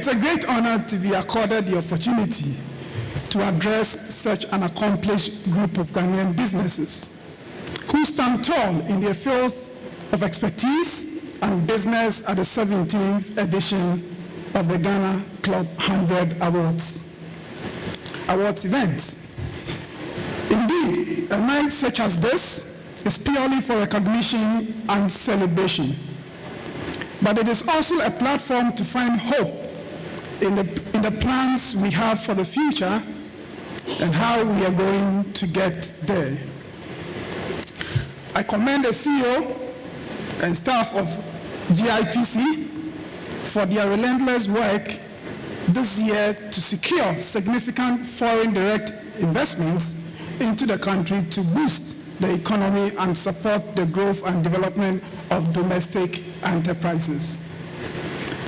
It's a great honor to be accorded the opportunity to address such an accomplished group of Ghanaian businesses who stand tall in their fields of expertise and business at the 17th edition of the Ghana Club 100 Awards event. Indeed, a night such as this is purely for recognition and celebration, but it is also a platform to find hope in the plans we have for the future and how we are going to get there. I commend the CEO and staff of GIPC for their relentless work this year to secure significant foreign direct investments into the country to boost the economy and support the growth and development of domestic enterprises.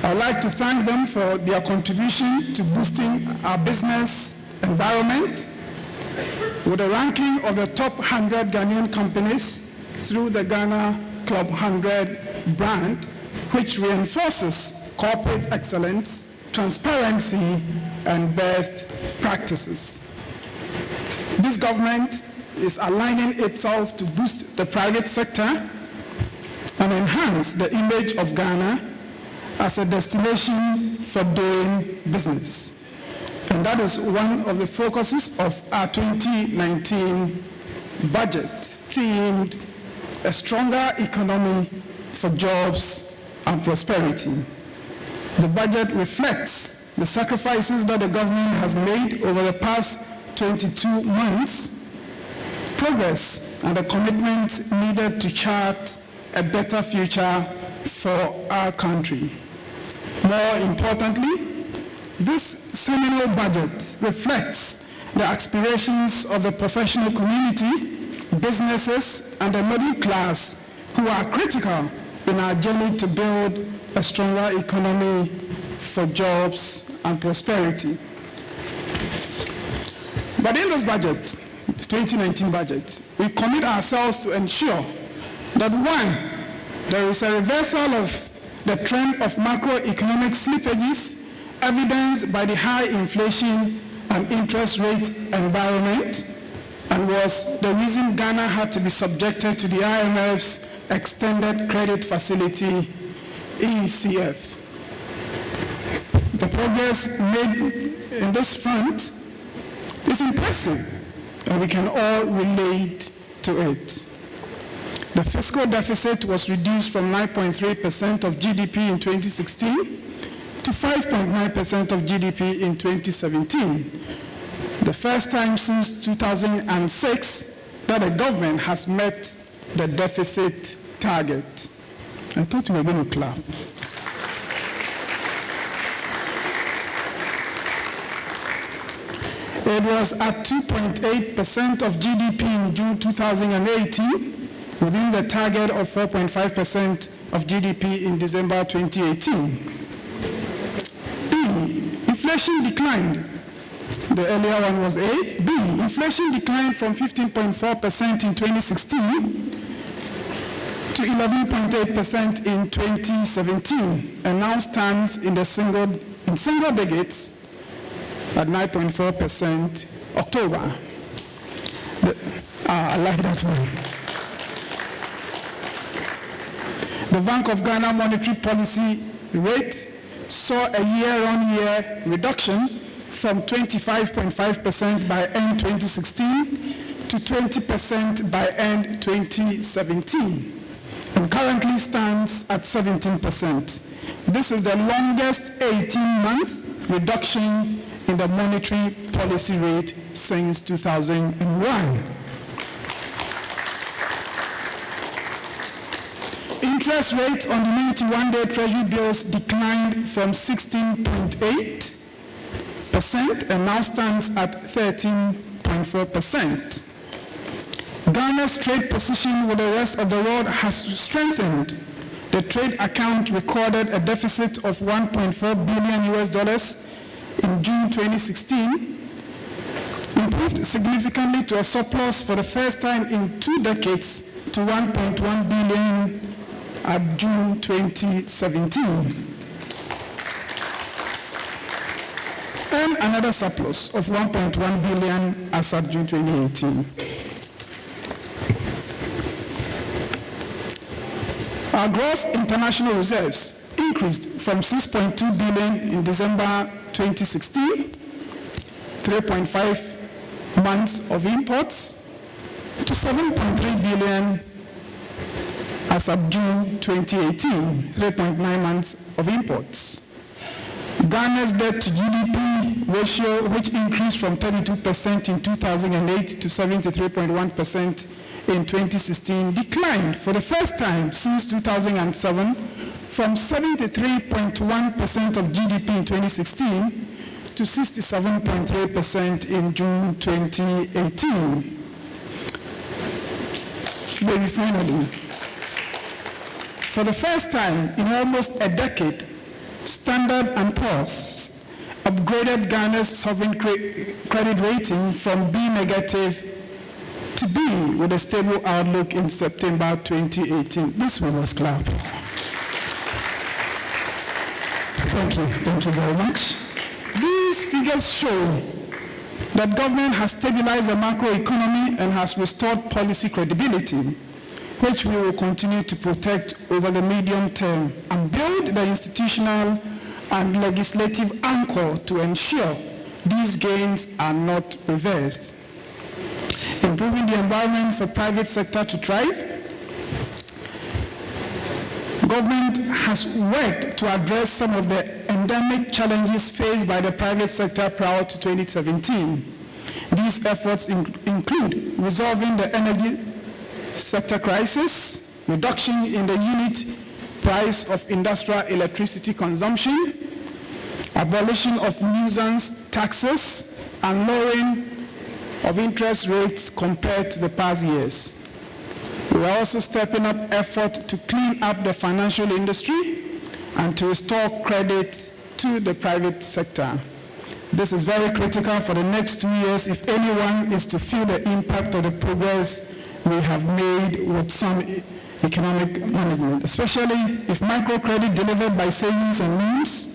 I would like to thank them for their contribution to boosting our business environment with a ranking of the top 100 Ghanaian companies through the Ghana Club 100 brand, which reinforces corporate excellence, transparency, and best practices. This government is aligning itself to boost the private sector and enhance the image of Ghana as a destination for doing business. And that is one of the focuses of our 2019 budget, themed a stronger economy for jobs and prosperity. The budget reflects the sacrifices that the government has made over the past 22 months, progress and the commitment needed to chart a better future for our country. More importantly, this seminal budget reflects the aspirations of the professional community, businesses, and the middle class who are critical in our journey to build a stronger economy for jobs and prosperity. But in this budget, the 2019 budget, we commit ourselves to ensure that one, there is a reversal of the trend of macroeconomic slippages evidenced by the high inflation and interest rate environment, and was the reason Ghana had to be subjected to the IMF's Extended Credit Facility, ECF. The progress made in this front is impressive, and we can all relate to it. The fiscal deficit was reduced from 9.3% of GDP in 2016 to 5.9% of GDP in 2017. The first time since 2006 that the government has met the deficit target. I thought you were going to clap. It was at 2.8% of GDP in June 2018, within the target of 4.5% of GDP in December 2018. B, inflation declined. The earlier one was A. B, inflation declined from 15.4% in 2016 to 11.8% in 2017, and now stands in single digits at 9.4% October. I like that one. The Bank of Ghana monetary policy rate saw a year-on-year reduction from 25.5% by end 2016 to 20% by end 2017, and currently stands at 17%. This is the longest 18-month reduction in the monetary policy rate since 2001. Interest rates on the 91-day Treasury bills declined from 16.8% and now stands at 13.4%. Ghana's trade position with the rest of the world has strengthened. The trade account recorded a deficit of $1.4 billion in June 2016, improved significantly to a surplus for the first time in 2 decades to $1.1 billion at June 2017. and another surplus of 1.1 billion as of June 2018. Our gross international reserves increased from 6.2 billion in December 2016, 3.5 months of imports, to 7.3 billion as of June 2018, 3.9 months of imports. Ghana's debt to GDP ratio, which increased from 32% in 2008 to 73.1% in 2016, declined for the first time since 2007 from 73.1% of GDP in 2016 to 67.3% in June 2018. Maybe finally, for the first time in almost a decade, Standard & Poor's upgraded Ghana's sovereign credit rating from B negative to B with a stable outlook in September 2018. This one was clap. Thank you very much. These figures show that government has stabilized the macroeconomy and has restored policy credibility, which we will continue to protect over the medium term and build the institutional and legislative anchor to ensure these gains are not reversed. Improving the environment for private sector to thrive. Government has worked to address some of the endemic challenges faced by the private sector prior to 2017. These efforts include resolving the energy sector crisis, reduction in the unit price of industrial electricity consumption, abolition of nuisance taxes, and lowering of interest rates compared to the past years. We are also stepping up effort to clean up the financial industry and to restore credit to the private sector. This is very critical for the next 2 years if anyone is to feel the impact of the progress we have made with some economic management, especially if microcredit delivered by savings and loans,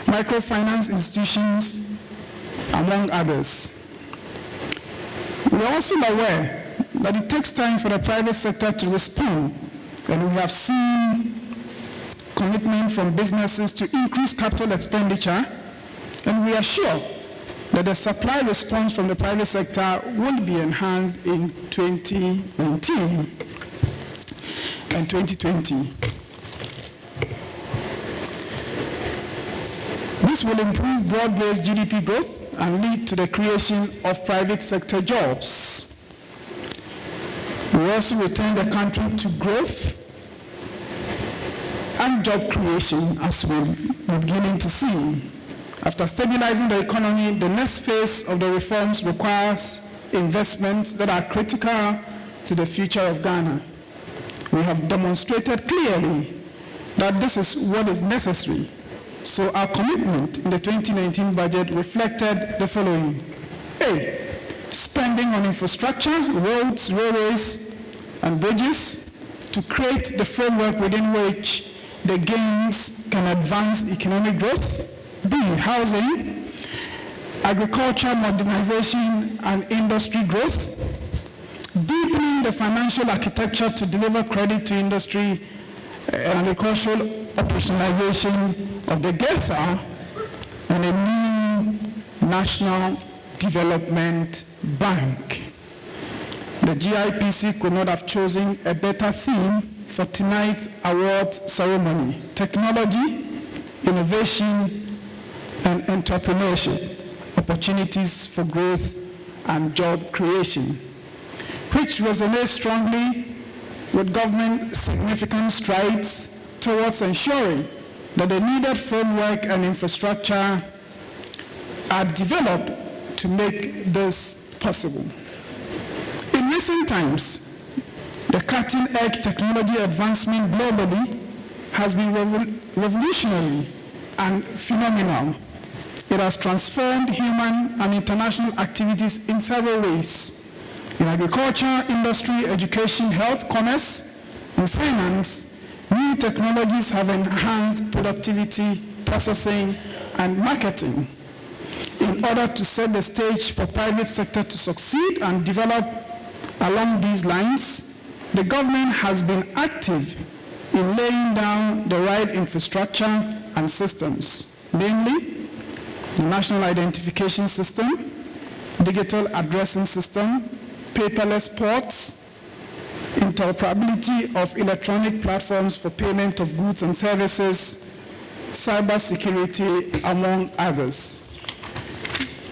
microfinance institutions, among others. We are also aware that it takes time for the private sector to respond, and we have seen commitment from businesses to increase capital expenditure, and we are sure that the supply response from the private sector will be enhanced in 2019 and 2020. This will improve broad-based GDP growth and lead to the creation of private sector jobs. We also return the country to growth and job creation, as we're beginning to see. After stabilizing the economy, the next phase of the reforms requires investments that are critical to the future of Ghana. We have demonstrated clearly that this is what is necessary. So our commitment in the 2019 budget reflected the following. A, spending on infrastructure, roads, railways, and bridges to create the framework within which the gains can advance economic growth. B, housing, agriculture modernization, and industry growth. Deepening the financial architecture to deliver credit to industry and agricultural operationalization of the GESA, and a new National Development Bank. The GIPC could not have chosen a better theme for tonight's award ceremony: technology, innovation, and entrepreneurship, opportunities for growth and job creation, which resonates strongly with government's significant strides towards ensuring that the needed framework and infrastructure are developed to make this possible. In recent times, the cutting-edge technology advancement globally has been revolutionary and phenomenal. It has transformed human and international activities in several ways. In agriculture, industry, education, health, commerce, and finance, new technologies have enhanced productivity, processing, and marketing. In order to set the stage for private sector to succeed and develop along these lines, the government has been active in laying down the right infrastructure and systems, namely the National Identification System, Digital Addressing System, paperless ports, interoperability of electronic platforms for payment of goods and services, cybersecurity, among others.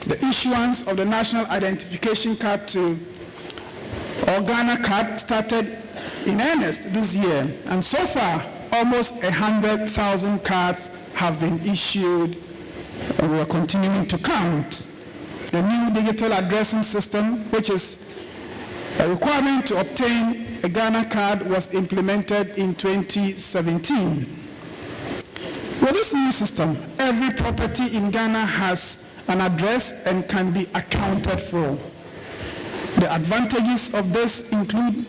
The issuance of the National Identification Card or Ghana Card started in earnest this year, and so far, almost 100,000 cards have been issued, and we are continuing to count. The new digital addressing system, which is a requirement to obtain a Ghana Card, was implemented in 2017. With this new system, every property in Ghana has an address and can be accounted for. The advantages of this include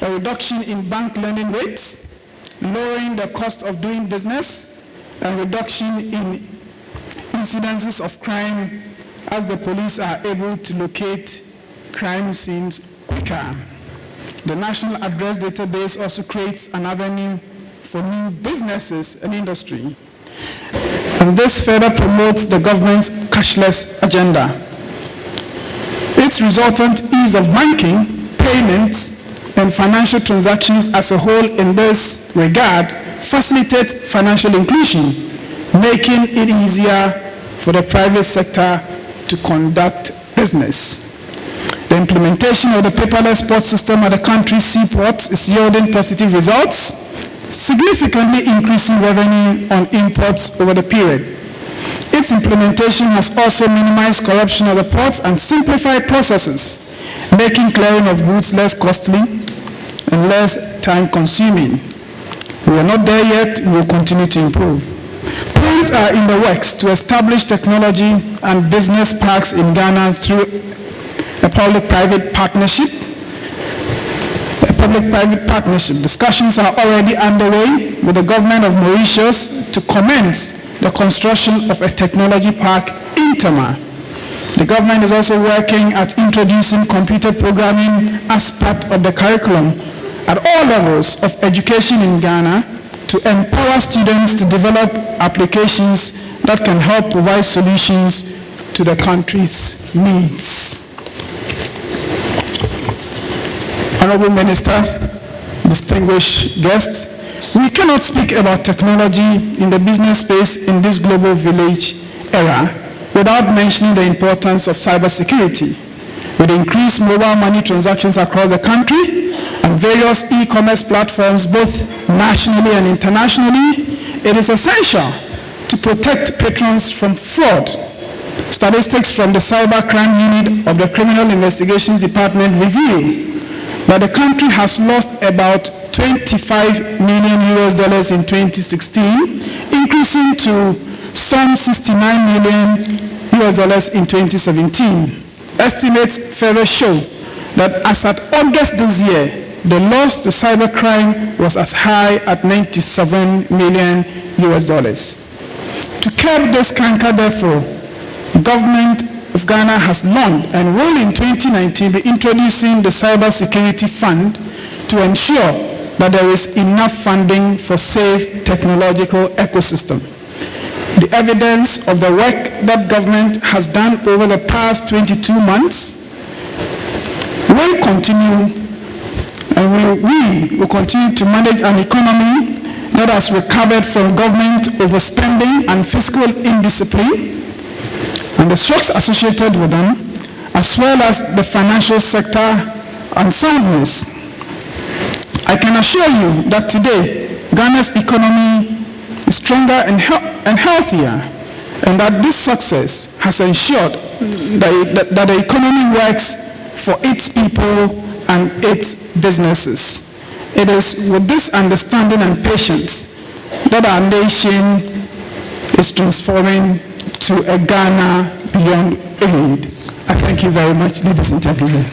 a reduction in bank lending rates, lowering the cost of doing business, and reduction in incidences of crime as the police are able to locate crime scenes quicker. The National Address Database also creates an avenue for new businesses and industry. And this further promotes the government's cashless agenda. Its resultant ease of banking, payments, and financial transactions as a whole in this regard facilitate financial inclusion, making it easier for the private sector to conduct business. The implementation of the paperless port system at the country's seaports is yielding positive results, significantly increasing revenue on imports over the period. Its implementation has also minimized corruption at the ports and simplified processes, making clearing of goods less costly and less time-consuming. We are not there yet. We will continue to improve. Plans are in the works to establish technology and business parks in Ghana through a public-private partnership. Discussions are already underway with the government of Mauritius to commence the construction of a technology park in Tema. The government is also working at introducing computer programming as part of the curriculum at all levels of education in Ghana to empower students to develop applications that can help provide solutions to the country's needs. Honorable Ministers, distinguished guests, we cannot speak about technology in the business space in this global village era without mentioning the importance of cybersecurity. With increased mobile money transactions across the country and various e-commerce platforms both nationally and internationally, it is essential to protect patrons from fraud. Statistics from the Cybercrime Unit of the Criminal Investigations Department reveal that the country has lost about $25 million in 2016, increasing to some $69 million in 2017. Estimates further show that as at August this year, the loss to cybercrime was as high at $97 million. To curb this canker, therefore, the government of Ghana has long and will in 2019 be introducing the Cybersecurity Fund to ensure that there is enough funding for safe technological ecosystem. The evidence of the work that government has done over the past 22 months will continue, and we will continue to manage an economy that has recovered from government overspending and fiscal indiscipline and the shocks associated with them, as well as the financial sector unsoundness. I can assure you that today, Ghana's economy is stronger and healthier, and that this success has ensured that the economy works for its people and its businesses. It is with this understanding and patience that our nation is transforming to a Ghana beyond aid. I thank you very much, ladies and gentlemen.